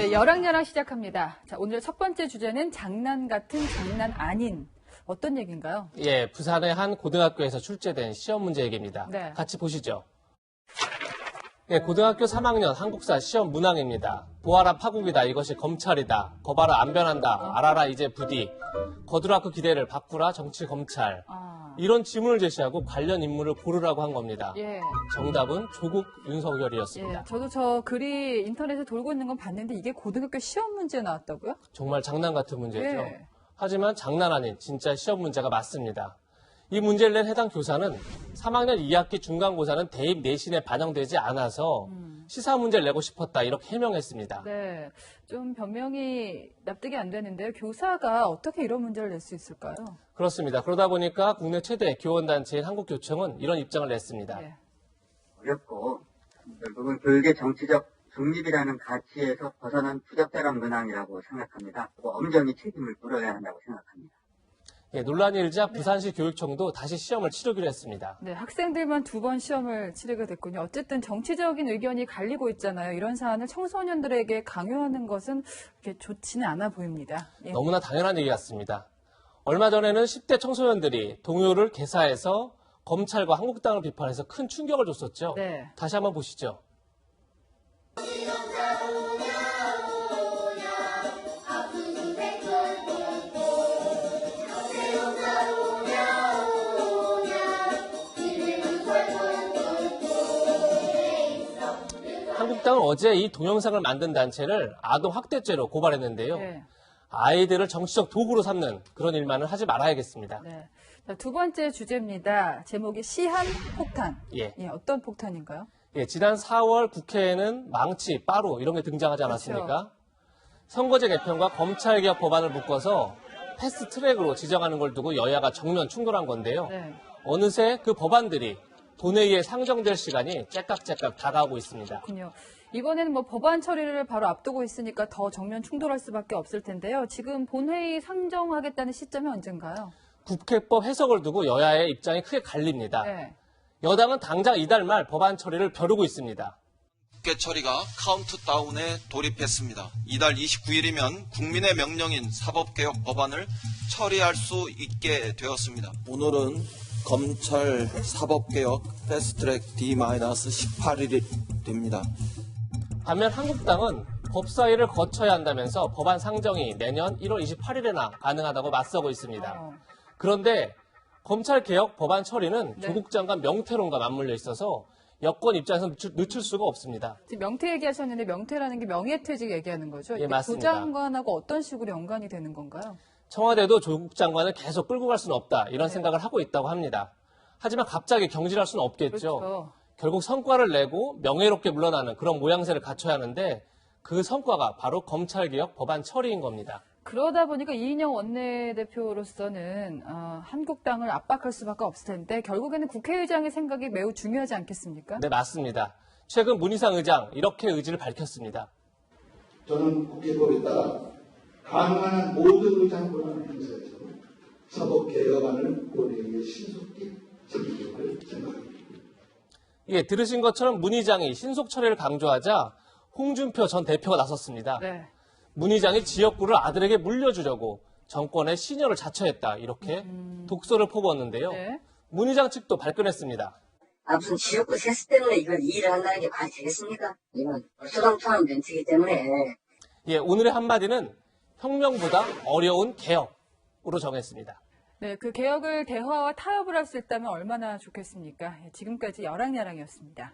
네, 여랑야랑 시작합니다. 자, 오늘 첫 번째 주제는 장난 같은 장난 아닌. 어떤 얘기인가요? 예, 부산의 한 고등학교에서 출제된 시험 문제 얘기입니다. 네. 같이 보시죠. 예, 고등학교 3학년 한국사 시험 문항입니다. 보아라 파국이다. 이것이 검찰이다. 거봐라 안 변한다. 알아라 이제 부디. 거두라 그 기대를 바꾸라 정치 검찰. 이런 지문을 제시하고 관련 인물을 고르라고 한 겁니다. 예. 정답은 조국 윤석열이었습니다. 예, 저도 저 글이 인터넷에 돌고 있는 건 봤는데 이게 고등학교 시험 문제에 나왔다고요? 정말 장난 같은 문제죠. 예. 하지만 장난 아닌 진짜 시험 문제가 맞습니다. 이 문제를 낸 해당 교사는 3학년 2학기 중간고사는 대입 내신에 반영되지 않아서 시사 문제를 내고 싶었다 이렇게 해명했습니다. 네, 좀 변명이 납득이 안 되는데요. 교사가 어떻게 이런 문제를 낼 수 있을까요? 그렇습니다. 그러다 보니까 국내 최대 교원단체인 한국교총은 이런 입장을 냈습니다. 네. 어렵고 결국은 교육의 정치적 중립이라는 가치에서 벗어난 부적절한 문항이라고 생각합니다. 엄정히 책임을 물어야 한다고 생각합니다. 예, 논란이 일자 부산시 교육청도 다시 시험을 치르기로 했습니다. 네, 학생들만 2번 시험을 치르게 됐군요. 어쨌든 정치적인 의견이 갈리고 있잖아요. 이런 사안을 청소년들에게 강요하는 것은 그렇게 좋지는 않아 보입니다. 예. 너무나 당연한 얘기 같습니다. 얼마 전에는 10대 청소년들이 동요를 개사해서 검찰과 한국당을 비판해서 큰 충격을 줬었죠. 네. 다시 한번 보시죠. 한국당은 어제 이 동영상을 만든 단체를 아동학대죄로 고발했는데요. 네. 아이들을 정치적 도구로 삼는 그런 일만은 하지 말아야겠습니다. 네. 자, 두 번째 주제입니다. 제목이 시한 폭탄. 예. 어떤 폭탄인가요? 예, 지난 4월 국회에는 망치, 빠루 이런 게 등장하지 않았습니까? 그렇죠. 선거제 개편과 검찰개혁 법안을 묶어서 패스트트랙으로 지정하는 걸 두고 여야가 정면 충돌한 건데요. 네. 어느새 그 법안들이 본회의에 상정될 시간이 째깍째깍 다가오고 있습니다. 그렇군요. 이번에는 뭐 법안 처리를 바로 앞두고 있으니까 더 정면 충돌할 수밖에 없을 텐데요. 지금 본회의 상정하겠다는 시점이 언젠가요? 국회법 해석을 두고 여야의 입장이 크게 갈립니다. 네. 여당은 당장 이달 말 법안 처리를 벼르고 있습니다. 국회 처리가 카운트다운에 돌입했습니다. 이달 29일이면 국민의 명령인 사법개혁 법안을 처리할 수 있게 되었습니다. 오늘은 검찰 사법개혁 패스트트랙 D-18일이 됩니다. 반면 한국당은 법사위를 거쳐야 한다면서 법안 상정이 내년 1월 28일에나 가능하다고 맞서고 있습니다. 그런데 검찰개혁 법안 처리는 네. 조국 장관 명태론과 맞물려 있어서 여권 입장에서 늦출 수가 없습니다. 지금 명태 얘기하셨는데 명태라는 게 명예퇴직 얘기하는 거죠? 예, 맞습니다. 부 장관하고 어떤 식으로 연관이 되는 건가요? 청와대도 조국 장관을 계속 끌고 갈 수는 없다 이런 생각을 하고 있다고 합니다. 하지만 갑자기 경질할 수는 없겠죠. 그렇죠. 결국 성과를 내고 명예롭게 물러나는 그런 모양새를 갖춰야 하는데 그 성과가 바로 검찰개혁 법안 처리인 겁니다. 그러다 보니까 이인영 원내대표로서는 한국당을 압박할 수밖에 없을 텐데 결국에는 국회의장의 생각이 매우 중요하지 않겠습니까? 네, 맞습니다. 최근 문희상 의장 이렇게 의지를 밝혔습니다. 저는 국회법에 따라 가능한 모든 의장 권한을 행사해서 사법개혁안을 본회의에 신속히 처리할 생각입니다. 예, 들으신 것처럼 문 의장이 신속 처리를 강조하자 홍준표 전 대표가 나섰습니다. 네. 문 의장이 지역구를 아들에게 물려주려고 정권의 신여를 자처했다 이렇게 독소를 퍼부었는데요. 네. 문 의장 측도 발끈했습니다. 무슨 지역구 세수 때문에 이걸 이의를 한다는 게 말이 되겠습니까? 이건 수당투하는 멘트이기 때문에. 예, 오늘의 한마디는 혁명보다 어려운 개혁으로 정했습니다. 네, 그 개혁을 대화와 타협을 할 수 있다면 얼마나 좋겠습니까? 지금까지 여랑야랑이었습니다.